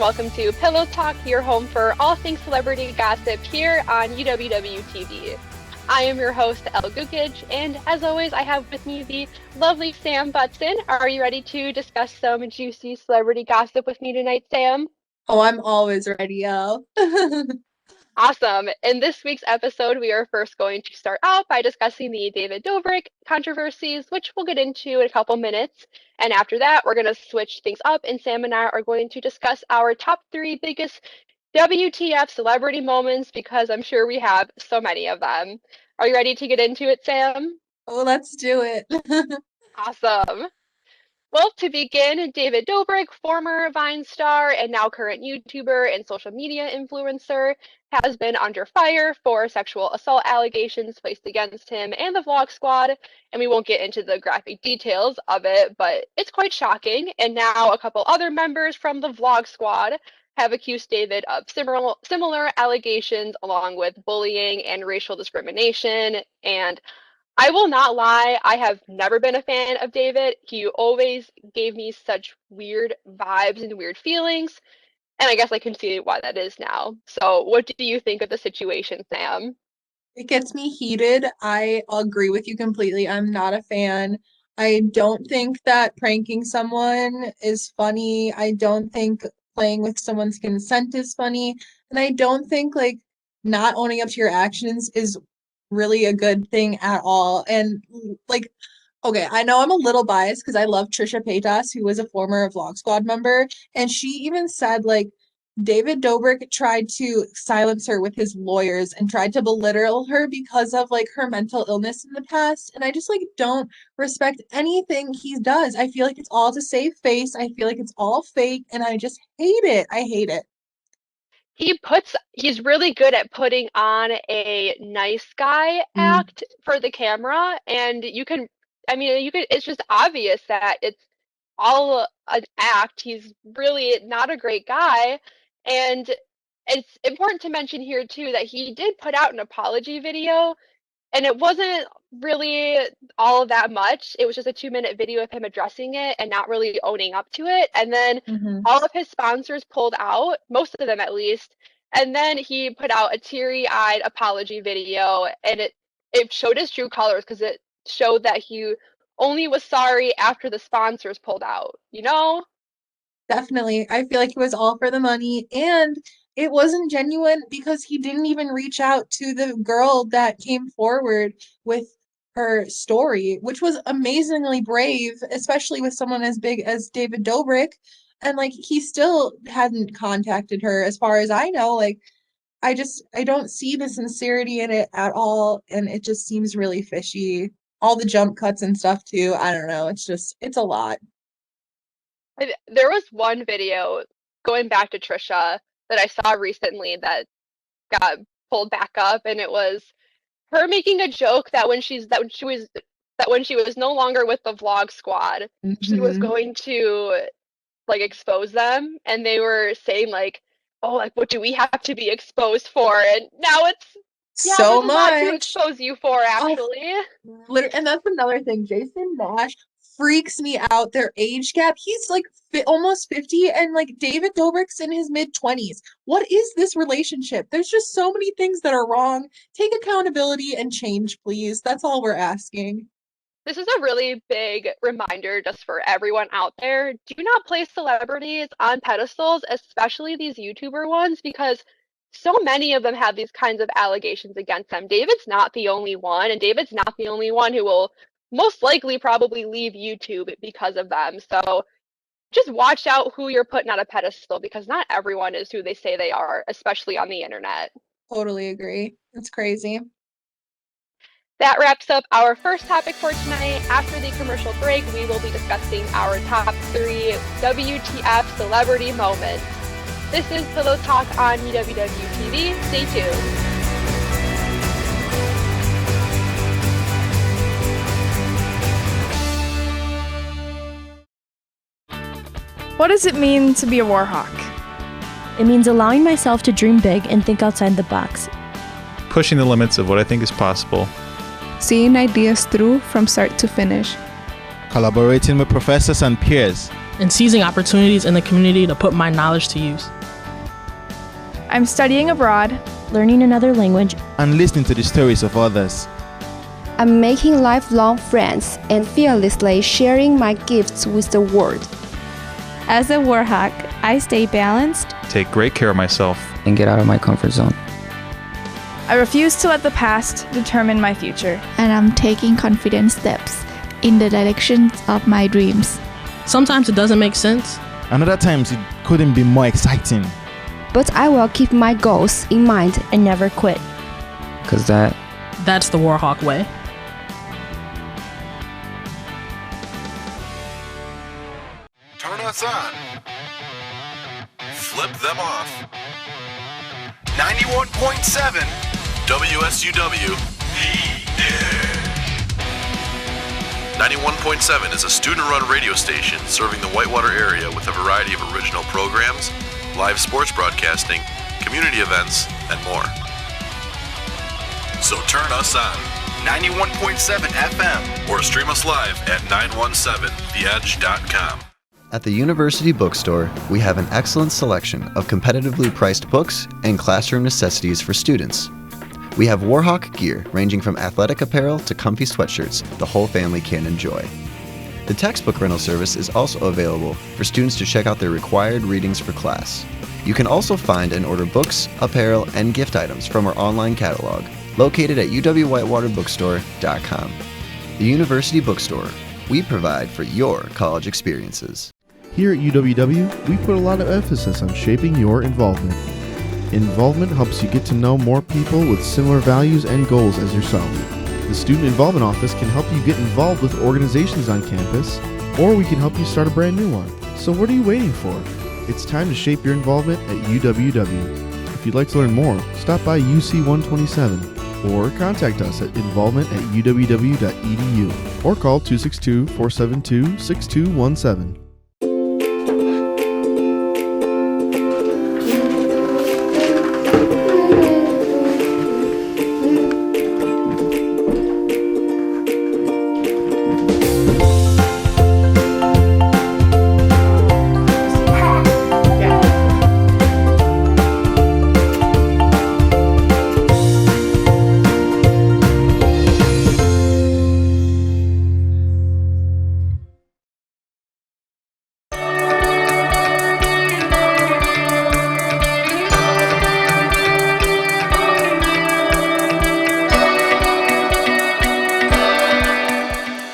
welcome to Pillow Talk, your home for all things celebrity gossip here on UWW-TV. I am your host, Elle Gukich, and as always, I have with me the lovely Sam Butzen. Are you ready to discuss some juicy celebrity gossip with me tonight, Sam? Oh, I'm always ready, Elle. Awesome. In this week's episode, we are first going to start out by discussing the David Dobrik controversies, which we'll get into in a couple minutes. And after that, we're going to switch things up, and Sam and I are going to discuss our top 3 biggest WTF celebrity moments, because I'm sure we have so many of them. Are you ready to get into it, Sam? Oh, let's do it. Awesome. Well, to begin, David Dobrik, former Vine star and now current YouTuber and social media influencer, has been under fire for sexual assault allegations placed against him and the Vlog Squad. And we won't get into the graphic details of it, but it's quite shocking. And now a couple other members from the Vlog Squad have accused David of similar allegations, along with bullying and racial discrimination. And I will not lie, I have never been a fan of David. He always gave me such weird vibes and weird feelings, and I guess I can see why that is now. So what do you think of the situation, Sam? It gets me heated. I agree with you completely. I'm not a fan. I don't think that pranking someone is funny. I don't think playing with someone's consent is funny. And I don't think not owning up to your actions is really a good thing at all. And okay, I know I'm a little biased because I love Trisha Paytas, who was a former Vlog Squad member, and she even said David Dobrik tried to silence her with his lawyers and tried to belittle her because of her mental illness in the past. And I just don't respect anything he does. I feel like it's all to save face. I feel like it's all fake, and I just hate it. I hate it. He's really good at putting on a nice guy Mm. act for the camera, and it's just obvious that it's all an act. He's really not a great guy. And it's important to mention here too that he did put out an apology video, and it wasn't really all that much. It was just a 2-minute video of him addressing it and not really owning up to it. And then Hmm. all of his sponsors pulled out, most of them at least. And then he put out a teary-eyed apology video, and it showed his true colors, because it showed that he only was sorry after the sponsors pulled out, you know? Definitely. I feel like it was all for the money, and it wasn't genuine because he didn't even reach out to the girl that came forward with her story, which was amazingly brave, especially with someone as big as David Dobrik. And he still hadn't contacted her as far as I know. I don't see the sincerity in it at all, and it just seems really fishy. All the jump cuts and stuff too. I don't know. It's a lot. There was one video, going back to Trisha, that I saw recently that got pulled back up, and it was her making a joke that when she was no longer with the Vlog Squad, she was Hmm. going to expose them, and they were saying oh, what do we have to be exposed for? And now it's, yeah, So there's a lot to much. expose you for, Oh, actually. literally, and that's another thing. Jason Nash freaks me out. Their age gap. He's almost 50, and David Dobrik's in his mid-20s. What is this relationship? There's just so many things that are wrong. Take accountability and change, please. That's all we're asking. This is a really big reminder just for everyone out there. Do not place celebrities on pedestals, especially these YouTuber ones, because so many of them have these kinds of allegations against them. David's not the only one, and David's not the only one who will most likely probably leave YouTube because of them. So just watch out who you're putting on a pedestal, because not everyone is who they say they are, especially on the internet. Totally agree. It's crazy. That wraps up our first topic for tonight. After the commercial break, we will be discussing our top 3 WTF celebrity moments. This is Pillow Talk on UWW-TV. Stay tuned. What does it mean to be a war hawk? It means allowing myself to dream big and think outside the box. Pushing the limits of what I think is possible. Seeing ideas through from start to finish. Collaborating with professors and peers. And seizing opportunities in the community to put my knowledge to use. I'm studying abroad, learning another language, and listening to the stories of others. I'm making lifelong friends and fearlessly sharing my gifts with the world. As a warhawk, I stay balanced, take great care of myself, and get out of my comfort zone. I refuse to let the past determine my future. and I'm taking confident steps in the direction of my dreams. Sometimes it doesn't make sense. And other times it couldn't be more exciting. But I will keep my goals in mind. and never quit. Because That's the Warhawk way. Turn us on. Flip them off. 91.7 WSUW. The Edge. 91.7 is a student-run radio station serving the Whitewater area with a variety of original programs, live sports broadcasting, community events, and more. So turn us on. 91.7 FM or stream us live at 917theedge.com. At the University Bookstore, we have an excellent selection of competitively priced books and classroom necessities for students. We have Warhawk gear ranging from athletic apparel to comfy sweatshirts the whole family can enjoy. The textbook rental service is also available for students to check out their required readings for class. You can also find and order books, apparel, and gift items from our online catalog, located at uwwhitewaterbookstore.com. The University Bookstore. We provide for your college experiences. Here at UWW, we put a lot of emphasis on shaping your involvement. Involvement helps you get to know more people with similar values and goals as yourself. The Student Involvement Office can help you get involved with organizations on campus, or we can help you start a brand new one. So what are you waiting for? It's time to shape your involvement at UWW. If you'd like to learn more, stop by UC 127 or contact us at involvement@uww.edu or call 262-472-6217.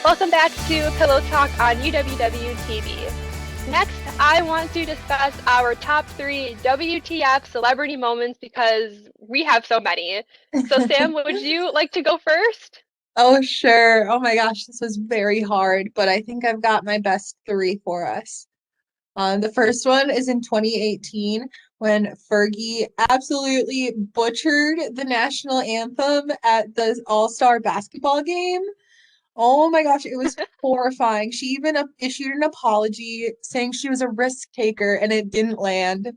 Welcome back to Pillow Talk on UWW-TV. Next, I want to discuss our top 3 WTF celebrity moments because we have so many. So Sam, would you like to go first? Oh, sure. Oh my gosh, this was very hard, but I think I've got my best 3 for us. The first one is in 2018 when Fergie absolutely butchered the national anthem at the All-Star basketball game. Oh my gosh, it was horrifying. She even issued an apology saying she was a risk taker and it didn't land.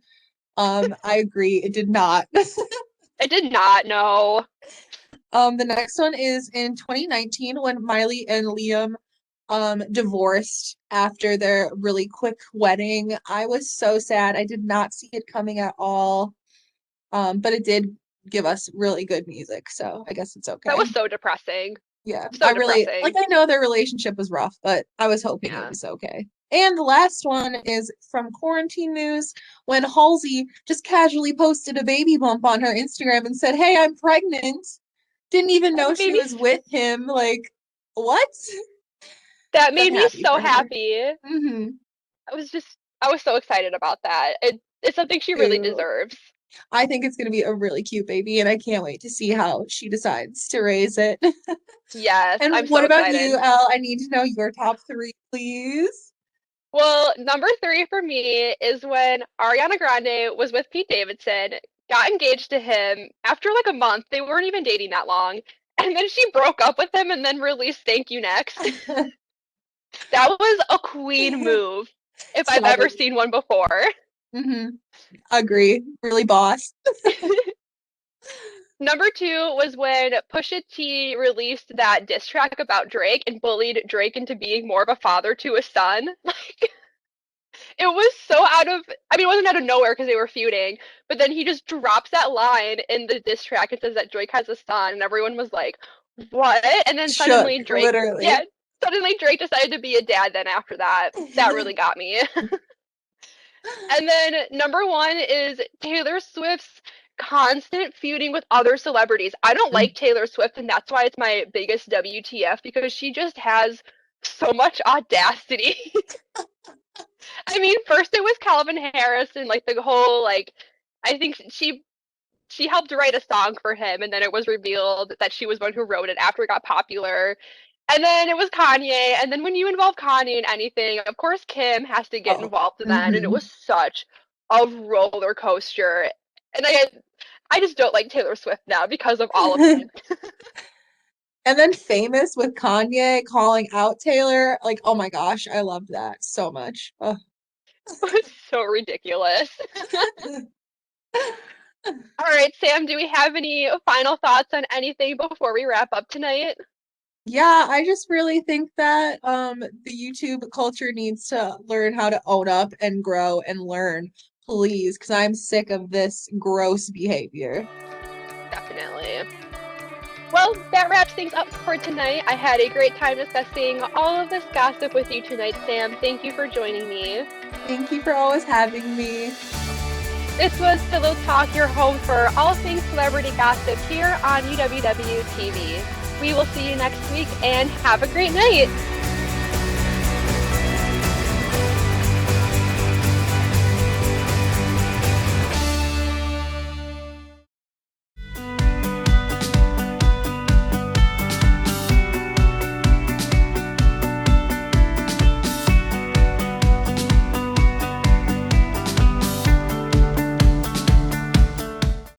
I agree, it did not. It did not, no. The next one is in 2019 when Miley and Liam divorced after their really quick wedding. I was so sad. I did not see it coming at all. But it did give us really good music, so I guess it's okay. That was so depressing. Yeah, So I really depressing. I know their relationship was rough, but I was hoping it was okay. And the last one is from quarantine news when Halsey just casually posted a baby bump on her Instagram and said, "Hey, I'm pregnant." Didn't even know she was with him. Like, what? That made me so happy. Mm-hmm. I was so excited about that. It's something she really deserves. I think it's going to be a really cute baby, and I can't wait to see how she decides to raise it. Yes, And I'm what so about excited. you, Elle? I need to know your top 3, please. Well, number 3 for me is when Ariana Grande was with Pete Davidson, got engaged to him. After like a month, they weren't even dating that long. And then she broke up with him and then released Thank You Next. That was a queen move, if I've ever seen one before. Mm-hmm. Agree. Really boss. Number 2 was when Pusha T released that diss track about Drake and bullied Drake into being more of a father to his son. Like, It was so it wasn't out of nowhere because they were feuding, but then he just drops that line in the diss track. It says that Drake has a son, and everyone was like, what? And then suddenly Shook, Drake, literally. yeah, suddenly Drake decided to be a dad then after that. That really got me. And then number one is Taylor Swift's constant feuding with other celebrities. I don't like Taylor Swift, and that's why it's my biggest WTF, because she just has so much audacity. I mean, first it was Calvin Harris and like the whole like, I think she helped write a song for him, and then it was revealed that she was one who wrote it after it got popular. And then it was Kanye, and then when you involve Kanye in anything, of course Kim has to get involved then, and it was such a roller coaster. And I just don't like Taylor Swift now because of all of it. And then Famous with Kanye calling out Taylor. Like, oh my gosh, I loved that so much. Oh. It was so ridiculous. All right, Sam, do we have any final thoughts on anything before we wrap up tonight? Yeah, I just really think that the YouTube culture needs to learn how to own up and grow and learn, please, because I'm sick of this gross behavior. Definitely. Well, that wraps things up for tonight. I had a great time discussing all of this gossip with you tonight, Sam. Thank you for joining me. Thank you for always having me. This was Pillow Talk, your home for all things celebrity gossip here on UWW-TV. We will see you next week, and have a great night!